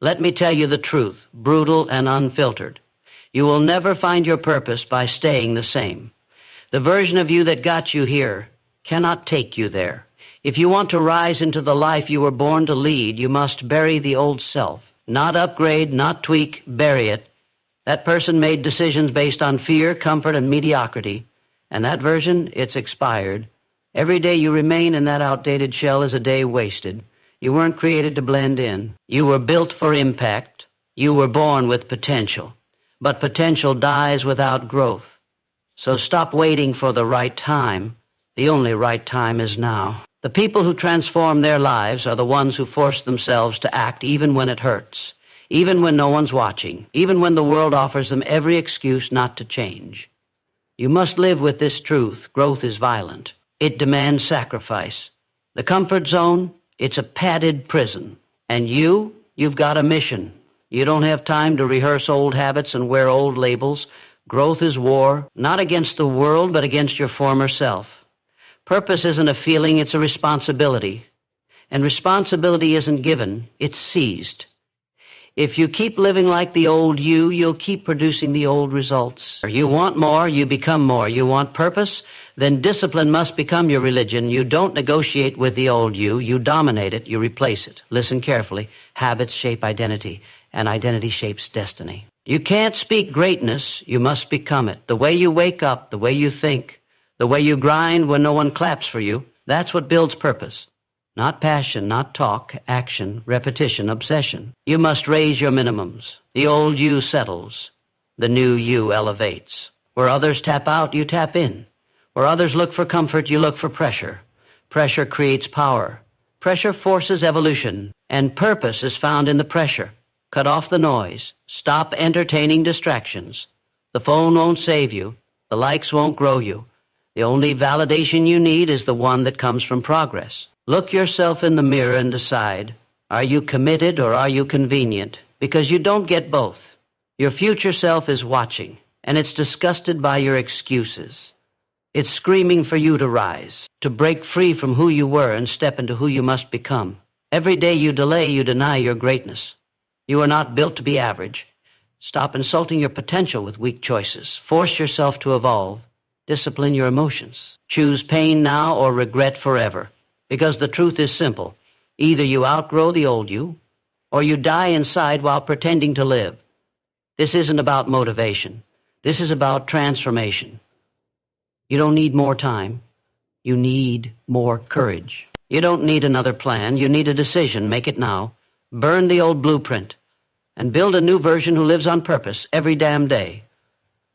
Let me tell you the truth, brutal and unfiltered. You will never find your purpose by staying the same. The version of you that got you here cannot take you there. If you want to rise into the life you were born to lead, you must bury the old self. Not upgrade, not tweak, bury it. That person made decisions based on fear, comfort, and mediocrity. And that version, it's expired. Every day you remain in that outdated shell is a day wasted. You weren't created to blend in. You were built for impact. You were born with potential. But potential dies without growth. So stop waiting for the right time. The only right time is now. The people who transform their lives are the ones who force themselves to act even when it hurts, even when no one's watching, even when the world offers them every excuse not to change. You must live with this truth. Growth is violent. It demands sacrifice. The comfort zone, it's a padded prison. And you've got a mission. You don't have time to rehearse old habits and wear old labels. Growth is war, not against the world, but against your former self. Purpose isn't a feeling, it's a responsibility. And responsibility isn't given, it's seized. If you keep living like the old you, you'll keep producing the old results. You want more, you become more. You want purpose, then discipline must become your religion. You don't negotiate with the old you dominate it, you replace it. Listen carefully. Habits shape identity, and identity shapes destiny. You can't speak greatness, you must become it. The way you wake up, the way you think, the way you grind when no one claps for you, that's what builds purpose. Not passion, not talk, action, repetition, obsession. You must raise your minimums. The old you settles. The new you elevates. Where others tap out, you tap in. Where others look for comfort, you look for pressure. Pressure creates power. Pressure forces evolution. And purpose is found in the pressure. Cut off the noise. Stop entertaining distractions. The phone won't save you. The likes won't grow you. The only validation you need is the one that comes from progress. Look yourself in the mirror and decide, are you committed or are you convenient? Because you don't get both. Your future self is watching, and it's disgusted by your excuses. It's screaming for you to rise, to break free from who you were and step into who you must become. Every day you delay, you deny your greatness. You are not built to be average. Stop insulting your potential with weak choices. Force yourself to evolve. Discipline your emotions. Choose pain now or regret forever. Because the truth is simple. Either you outgrow the old you, or you die inside while pretending to live. This isn't about motivation. This is about transformation. You don't need more time. You need more courage. You don't need another plan. You need a decision. Make it now. Burn the old blueprint and build a new version who lives on purpose every damn day.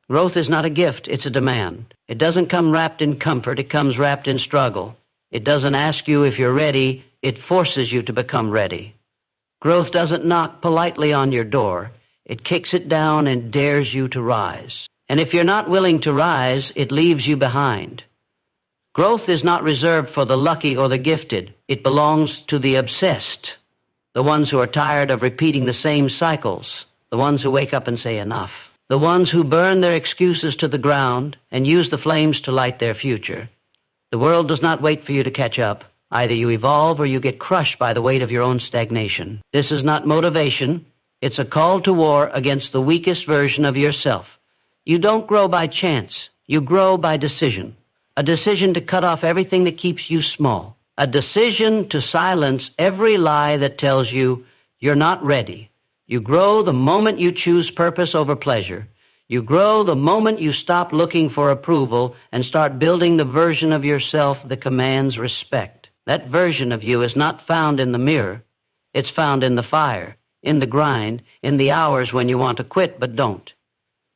Growth is not a gift, it's a demand. It doesn't come wrapped in comfort, it comes wrapped in struggle. It doesn't ask you if you're ready, it forces you to become ready. Growth doesn't knock politely on your door, it kicks it down and dares you to rise. And if you're not willing to rise, it leaves you behind. Growth is not reserved for the lucky or the gifted, it belongs to the obsessed. The ones who are tired of repeating the same cycles, the ones who wake up and say enough. The ones who burn their excuses to the ground and use the flames to light their future. The world does not wait for you to catch up. Either you evolve or you get crushed by the weight of your own stagnation. This is not motivation. It's a call to war against the weakest version of yourself. You don't grow by chance. You grow by decision. A decision to cut off everything that keeps you small. A decision to silence every lie that tells you you're not ready. You grow the moment you choose purpose over pleasure. You grow the moment you stop looking for approval and start building the version of yourself that commands respect. That version of you is not found in the mirror. It's found in the fire, in the grind, in the hours when you want to quit but don't.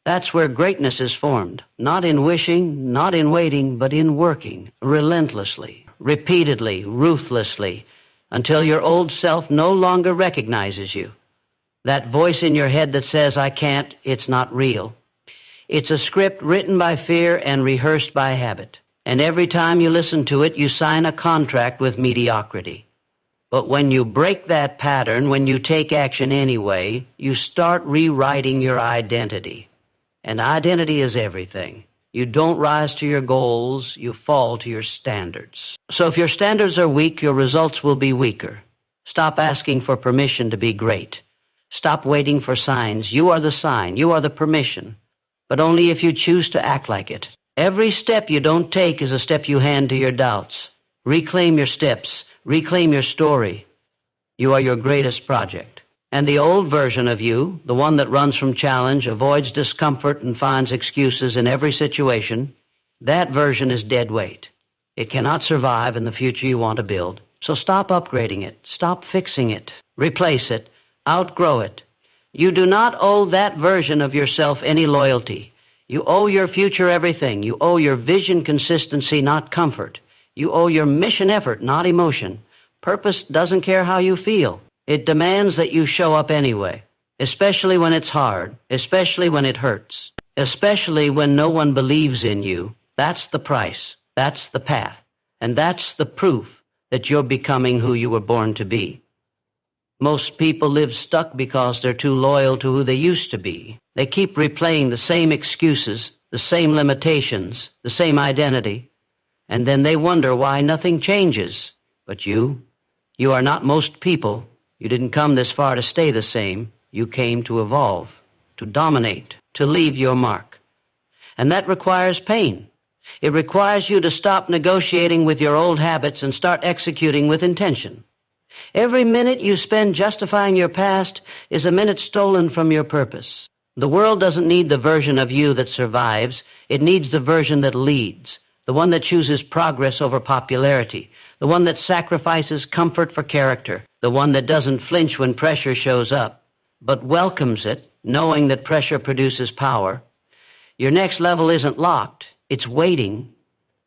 That's where greatness is formed, not in wishing, not in waiting, but in working, relentlessly, repeatedly, ruthlessly, until your old self no longer recognizes you. That voice in your head that says, I can't, it's not real. It's a script written by fear and rehearsed by habit. And every time you listen to it, you sign a contract with mediocrity. But when you break that pattern, when you take action anyway, you start rewriting your identity. And identity is everything. You don't rise to your goals, you fall to your standards. So if your standards are weak, your results will be weaker. Stop asking for permission to be great. Stop waiting for signs. You are the sign. You are the permission. But only if you choose to act like it. Every step you don't take is a step you hand to your doubts. Reclaim your steps. Reclaim your story. You are your greatest project. And the old version of you, the one that runs from challenge, avoids discomfort, and finds excuses in every situation, that version is dead weight. It cannot survive in the future you want to build. So stop upgrading it. Stop fixing it. Replace it. Outgrow it. You do not owe that version of yourself any loyalty. You owe your future everything. You owe your vision consistency, not comfort. You owe your mission effort, not emotion. Purpose doesn't care how you feel. It demands that you show up anyway, especially when it's hard, especially when it hurts, especially when no one believes in you. That's the price. That's the path. And that's the proof that you're becoming who you were born to be. Most people live stuck because they're too loyal to who they used to be. They keep replaying the same excuses, the same limitations, the same identity, and then they wonder why nothing changes. But you are not most people. You didn't come this far to stay the same. You came to evolve, to dominate, to leave your mark. And that requires pain. It requires you to stop negotiating with your old habits and start executing with intention. Every minute you spend justifying your past is a minute stolen from your purpose. The world doesn't need the version of you that survives. It needs the version that leads, the one that chooses progress over popularity, the one that sacrifices comfort for character, the one that doesn't flinch when pressure shows up, but welcomes it, knowing that pressure produces power. Your next level isn't locked. It's waiting,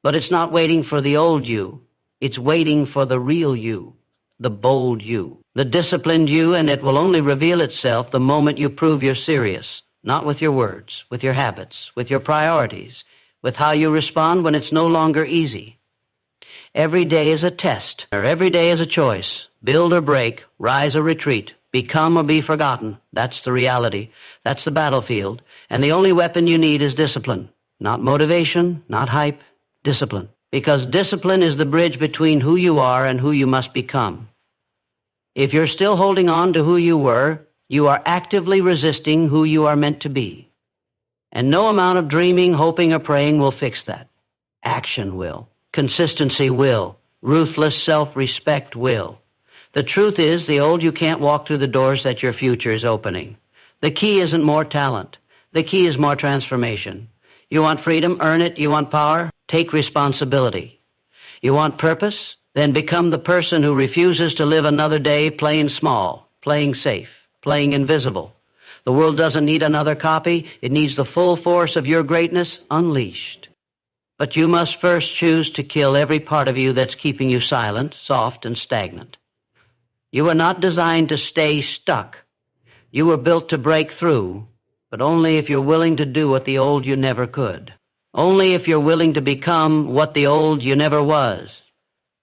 but it's not waiting for the old you. It's waiting for the real you, the bold you, the disciplined you, and it will only reveal itself the moment you prove you're serious, not with your words, with your habits, with your priorities, with how you respond when it's no longer easy. Every day is a test, or every day is a choice. Build or break, rise or retreat, become or be forgotten. That's the reality. That's the battlefield. And the only weapon you need is discipline. Not motivation, not hype, discipline. Because discipline is the bridge between who you are and who you must become. If you're still holding on to who you were, you are actively resisting who you are meant to be. And no amount of dreaming, hoping, or praying will fix that. Action will. Consistency will. Ruthless self-respect will. The truth is, the old you can't walk through the doors that your future is opening. The key isn't more talent. The key is more transformation. You want freedom? Earn it. You want power? Take responsibility. You want purpose? Then become the person who refuses to live another day playing small, playing safe, playing invisible. The world doesn't need another copy. It needs the full force of your greatness unleashed. But you must first choose to kill every part of you that's keeping you silent, soft, and stagnant. You were not designed to stay stuck. You were built to break through, but only if you're willing to do what the old you never could. Only if you're willing to become what the old you never was.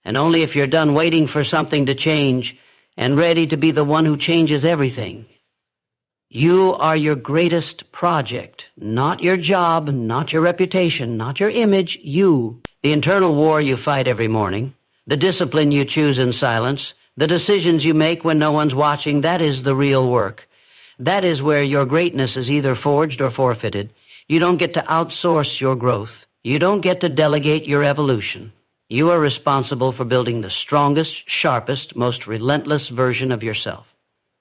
And only if you're done waiting for something to change and ready to be the one who changes everything. You are your greatest project, not your job, not your reputation, not your image, you. The internal war you fight every morning, the discipline you choose in silence, the decisions you make when no one's watching, that is the real work. That is where your greatness is either forged or forfeited. You don't get to outsource your growth. You don't get to delegate your evolution. You are responsible for building the strongest, sharpest, most relentless version of yourself.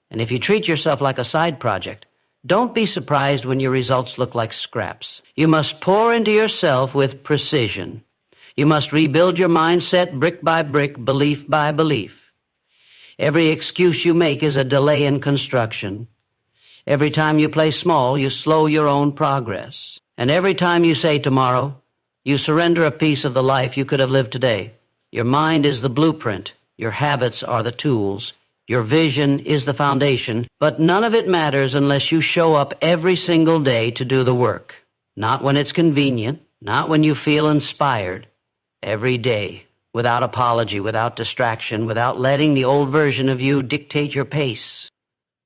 And if you treat yourself like a side project, don't be surprised when your results look like scraps. You must pour into yourself with precision. You must rebuild your mindset brick by brick, belief by belief. Every excuse you make is a delay in construction. Every time you play small, you slow your own progress. And every time you say tomorrow, you surrender a piece of the life you could have lived today. Your mind is the blueprint. Your habits are the tools. Your vision is the foundation. But none of it matters unless you show up every single day to do the work. Not when it's convenient, not when you feel inspired. Every day, without apology, without distraction, without letting the old version of you dictate your pace.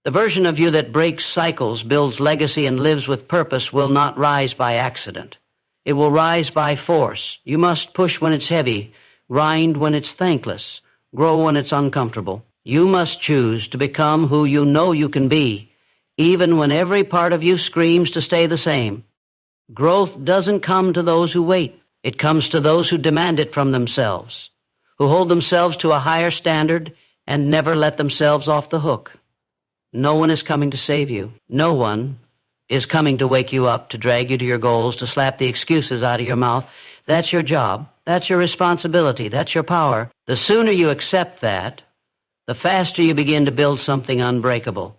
The version of you that breaks cycles, builds legacy, and lives with purpose will not rise by accident. It will rise by force. You must push when it's heavy, grind when it's thankless, grow when it's uncomfortable. You must choose to become who you know you can be, even when every part of you screams to stay the same. Growth doesn't come to those who wait. It comes to those who demand it from themselves, who hold themselves to a higher standard and never let themselves off the hook. No one is coming to save you. No one is coming to wake you up, to drag you to your goals, to slap the excuses out of your mouth. That's your job. That's your responsibility. That's your power. The sooner you accept that, the faster you begin to build something unbreakable.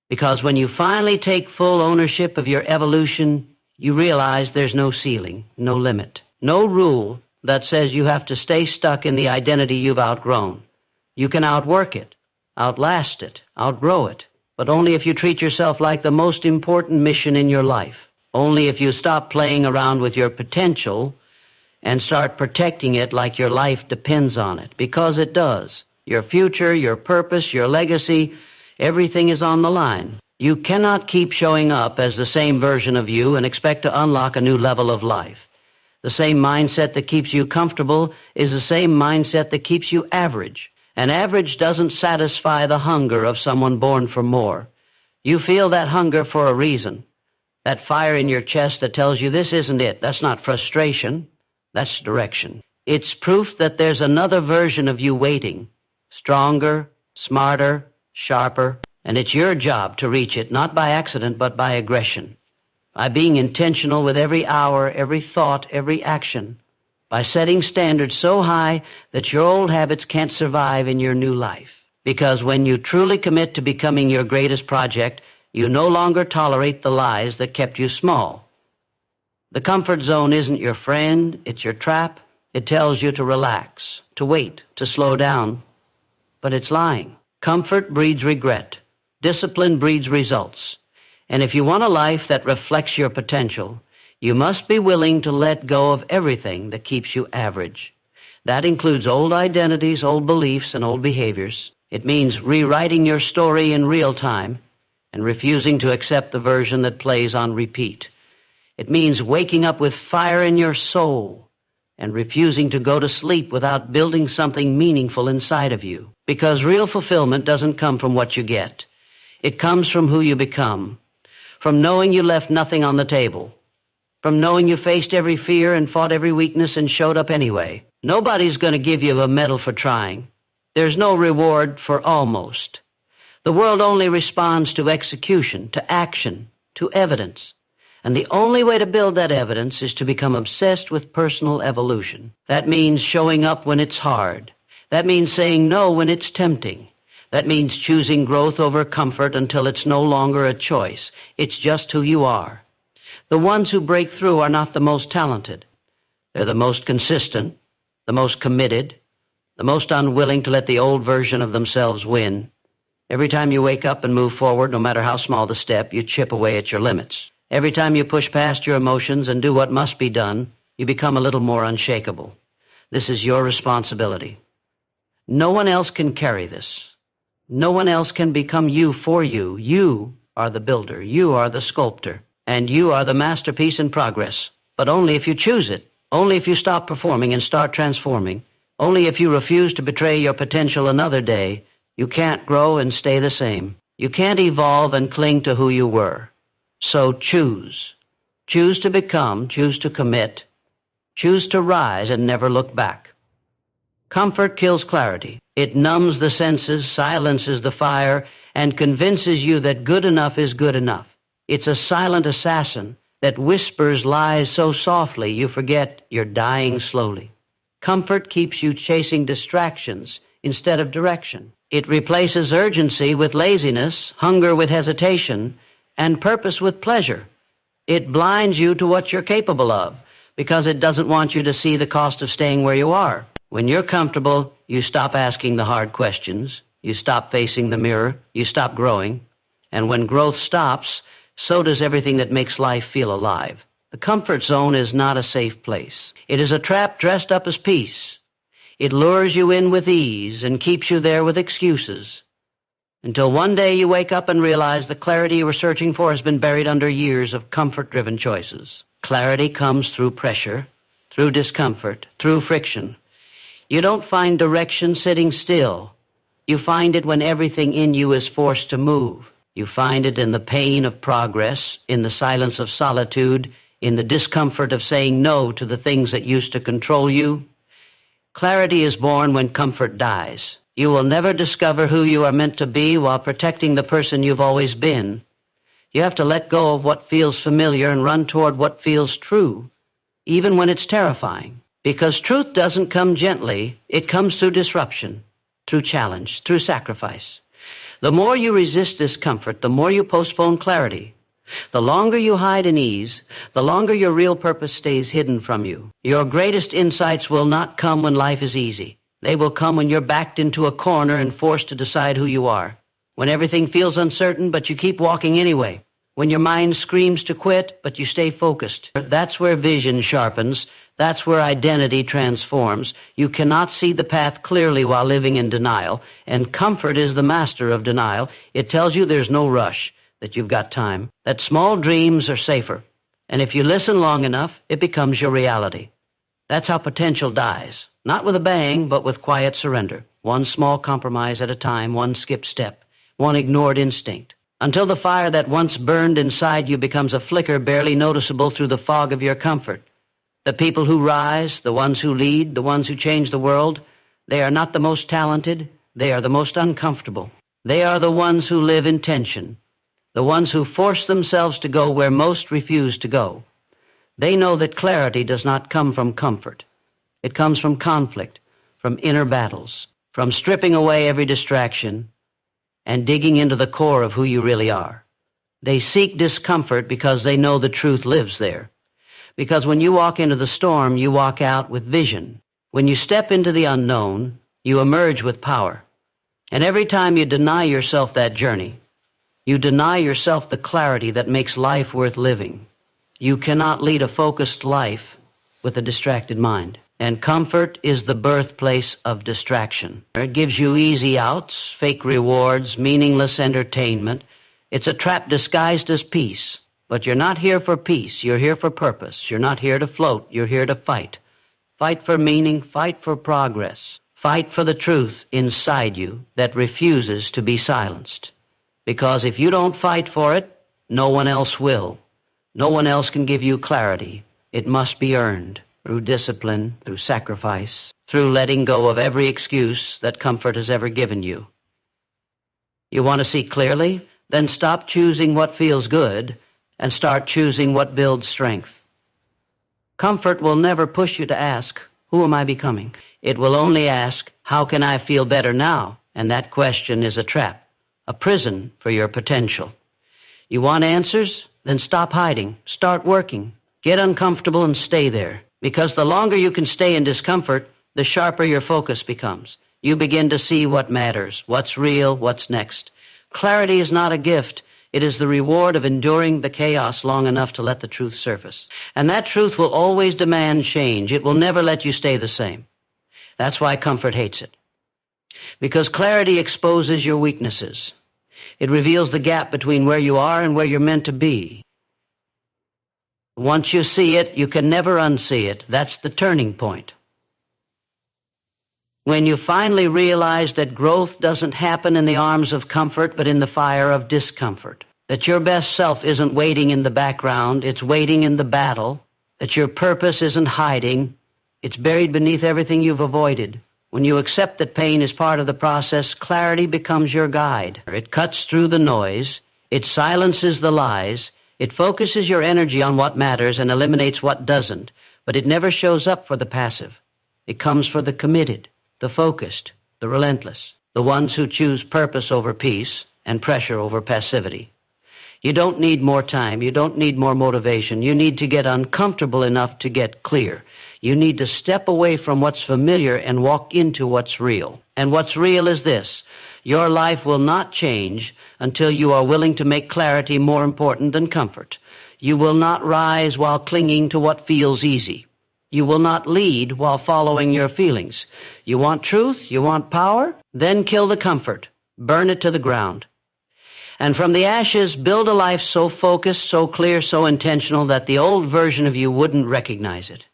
Because when you finally take full ownership of your evolution, you realize there's no ceiling, no limit, no rule that says you have to stay stuck in the identity you've outgrown. You can outwork it, outlast it, outgrow it, but only if you treat yourself like the most important mission in your life. Only if you stop playing around with your potential and start protecting it like your life depends on it, because it does. Your future, your purpose, your legacy, everything is on the line. You cannot keep showing up as the same version of you and expect to unlock a new level of life. The same mindset that keeps you comfortable is the same mindset that keeps you average. And average doesn't satisfy the hunger of someone born for more. You feel that hunger for a reason. That fire in your chest that tells you this isn't it. That's not frustration. That's direction. It's proof that there's another version of you waiting. Stronger, smarter, sharper. And it's your job to reach it, not by accident, but by aggression. By being intentional with every hour, every thought, every action. By setting standards so high that your old habits can't survive in your new life. Because when you truly commit to becoming your greatest project, you no longer tolerate the lies that kept you small. The comfort zone isn't your friend, it's your trap. It tells you to relax, to wait, to slow down. But it's lying. Comfort breeds regret. Discipline breeds results. And if you want a life that reflects your potential, you must be willing to let go of everything that keeps you average. That includes old identities, old beliefs, and old behaviors. It means rewriting your story in real time and refusing to accept the version that plays on repeat. It means waking up with fire in your soul and refusing to go to sleep without building something meaningful inside of you. Because real fulfillment doesn't come from what you get. It comes from who you become, from knowing you left nothing on the table, from knowing you faced every fear and fought every weakness and showed up anyway. Nobody's going to give you a medal for trying. There's no reward for almost. The world only responds to execution, to action, to evidence. And the only way to build that evidence is to become obsessed with personal evolution. That means showing up when it's hard. That means saying no when it's tempting. That means choosing growth over comfort until it's no longer a choice. It's just who you are. The ones who break through are not the most talented. They're the most consistent, the most committed, the most unwilling to let the old version of themselves win. Every time you wake up and move forward, no matter how small the step, you chip away at your limits. Every time you push past your emotions and do what must be done, you become a little more unshakable. This is your responsibility. No one else can carry this. No one else can become you for you. You are the builder. You are the sculptor. And you are the masterpiece in progress. But only if you choose it. Only if you stop performing and start transforming. Only if you refuse to betray your potential another day. You can't grow and stay the same. You can't evolve and cling to who you were. So choose. Choose to become. Choose to commit. Choose to rise and never look back. Comfort kills clarity. It numbs the senses, silences the fire, and convinces you that good enough is good enough. It's a silent assassin that whispers lies so softly you forget you're dying slowly. Comfort keeps you chasing distractions instead of direction. It replaces urgency with laziness, hunger with hesitation, and purpose with pleasure. It blinds you to what you're capable of because it doesn't want you to see the cost of staying where you are. When you're comfortable, you stop asking the hard questions. You stop facing the mirror. You stop growing. And when growth stops, so does everything that makes life feel alive. The comfort zone is not a safe place. It is a trap dressed up as peace. It lures you in with ease and keeps you there with excuses. Until one day you wake up and realize the clarity you were searching for has been buried under years of comfort-driven choices. Clarity comes through pressure, through discomfort, through friction. You don't find direction sitting still. You find it when everything in you is forced to move. You find it in the pain of progress, in the silence of solitude, in the discomfort of saying no to the things that used to control you. Clarity is born when comfort dies. You will never discover who you are meant to be while protecting the person you've always been. You have to let go of what feels familiar and run toward what feels true, even when it's terrifying. Because truth doesn't come gently, it comes through disruption, through challenge, through sacrifice. The more you resist discomfort, the more you postpone clarity. The longer you hide in ease, the longer your real purpose stays hidden from you. Your greatest insights will not come when life is easy. They will come when you're backed into a corner and forced to decide who you are. When everything feels uncertain, but you keep walking anyway. When your mind screams to quit, but you stay focused. That's where vision sharpens. That's where identity transforms. You cannot see the path clearly while living in denial, and comfort is the master of denial. It tells you there's no rush, that you've got time, that small dreams are safer. And if you listen long enough, it becomes your reality. That's how potential dies. Not with a bang, but with quiet surrender. One small compromise at a time, one skipped step, one ignored instinct, until the fire that once burned inside you becomes a flicker barely noticeable through the fog of your comfort. The people who rise, the ones who lead, the ones who change the world, they are not the most talented, they are the most uncomfortable. They are the ones who live in tension, the ones who force themselves to go where most refuse to go. They know that clarity does not come from comfort. It comes from conflict, from inner battles, from stripping away every distraction and digging into the core of who you really are. They seek discomfort because they know the truth lives there. Because when you walk into the storm, you walk out with vision. When you step into the unknown, you emerge with power. And every time you deny yourself that journey, you deny yourself the clarity that makes life worth living. You cannot lead a focused life with a distracted mind. And comfort is the birthplace of distraction. It gives you easy outs, fake rewards, meaningless entertainment. It's a trap disguised as peace. But you're not here for peace. You're here for purpose. You're not here to float. You're here to fight. Fight for meaning. Fight for progress. Fight for the truth inside you that refuses to be silenced. Because if you don't fight for it, no one else will. No one else can give you clarity. It must be earned. Through discipline, through sacrifice, through letting go of every excuse that comfort has ever given you. You want to see clearly? Then stop choosing what feels good and start choosing what builds strength. Comfort will never push you to ask, who am I becoming? It will only ask, how can I feel better now? And that question is a trap, a prison for your potential. You want answers? Then stop hiding. Start working. Get uncomfortable and stay there. Because the longer you can stay in discomfort, the sharper your focus becomes. You begin to see what matters, what's real, what's next. Clarity is not a gift. It is the reward of enduring the chaos long enough to let the truth surface. And that truth will always demand change. It will never let you stay the same. That's why comfort hates it. Because clarity exposes your weaknesses. It reveals the gap between where you are and where you're meant to be. Once you see it, you can never unsee it. That's the turning point. When you finally realize that growth doesn't happen in the arms of comfort, but in the fire of discomfort. That your best self isn't waiting in the background, it's waiting in the battle. That your purpose isn't hiding, it's buried beneath everything you've avoided. When you accept that pain is part of the process, clarity becomes your guide. It cuts through the noise, it silences the lies, it focuses your energy on what matters and eliminates what doesn't, but it never shows up for the passive. It comes for the committed, the focused, the relentless, the ones who choose purpose over peace and pressure over passivity. You don't need more time. You don't need more motivation. You need to get uncomfortable enough to get clear. You need to step away from what's familiar and walk into what's real. And what's real is this. Your life will not change until you are willing to make clarity more important than comfort. You will not rise while clinging to what feels easy. You will not lead while following your feelings. You want truth? You want power? Then kill the comfort. Burn it to the ground. And from the ashes, build a life so focused, so clear, so intentional that the old version of you wouldn't recognize it.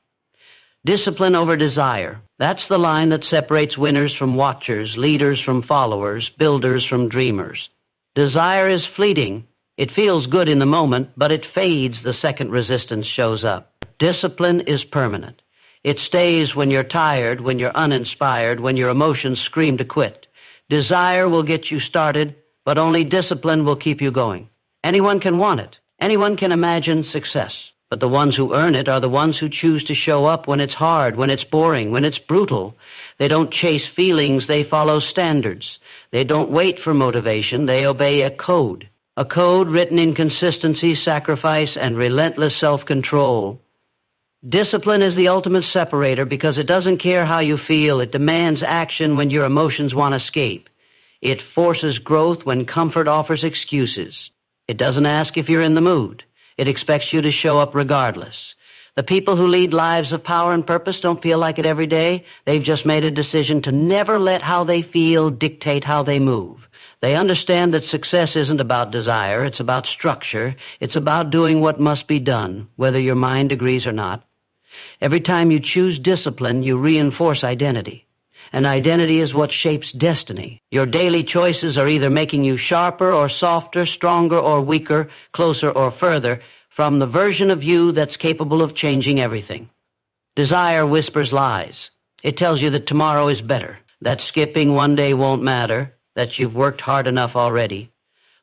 Discipline over desire. That's the line that separates winners from watchers, leaders from followers, builders from dreamers. Desire is fleeting. It feels good in the moment, but it fades the second resistance shows up. Discipline is permanent. It stays when you're tired, when you're uninspired, when your emotions scream to quit. Desire will get you started, but only discipline will keep you going. Anyone can want it. Anyone can imagine success. But the ones who earn it are the ones who choose to show up when it's hard, when it's boring, when it's brutal. They don't chase feelings, they follow standards. They don't wait for motivation, they obey a code. A code written in consistency, sacrifice, and relentless self-control. Discipline is the ultimate separator because it doesn't care how you feel. It demands action when your emotions want escape. It forces growth when comfort offers excuses. It doesn't ask if you're in the mood. It expects you to show up regardless. The people who lead lives of power and purpose don't feel like it every day. They've just made a decision to never let how they feel dictate how they move. They understand that success isn't about desire. It's about structure. It's about doing what must be done, whether your mind agrees or not. Every time you choose discipline, you reinforce identity. And identity is what shapes destiny. Your daily choices are either making you sharper or softer, stronger or weaker, closer or further from the version of you that's capable of changing everything. Desire whispers lies. It tells you that tomorrow is better, that skipping one day won't matter, that you've worked hard enough already.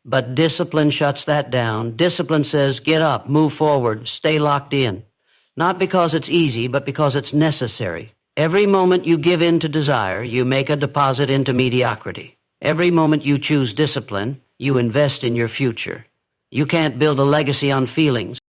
But discipline shuts that down. Discipline says, get up, move forward, stay locked in. Not because it's easy, but because it's necessary. Every moment you give in to desire, you make a deposit into mediocrity. Every moment you choose discipline, you invest in your future. You can't build a legacy on feelings.